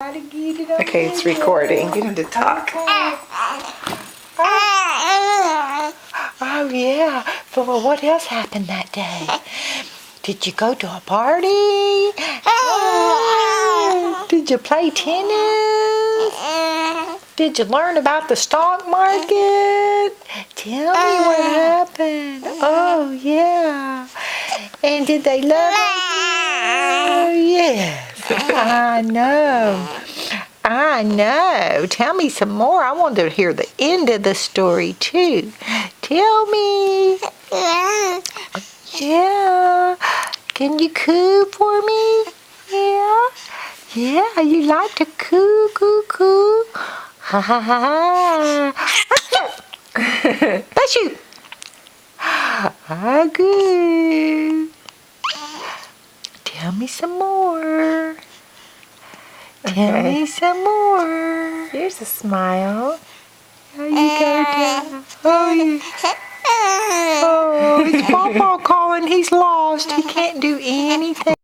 Okay, it's recording. Get him to talk. Oh, yeah. Well, what else happened that day? Did you go to a party? Did you play tennis? Did you learn about the stock market? Tell me what happened. Oh, yeah. And did they love you? Oh, yes. I know. I know. Tell me some more. I want to hear the end of the story, too. Tell me. Yeah. Can you coo for me? Yeah. Yeah, you like to coo, coo, coo. Ha, ha, ha, ha. Bless you. Ah, good. Tell me some more. Tell me some more. Here's a smile. There you go, Dad. Oh, yeah. Oh, it's Pawpaw calling. He's lost. He can't do anything.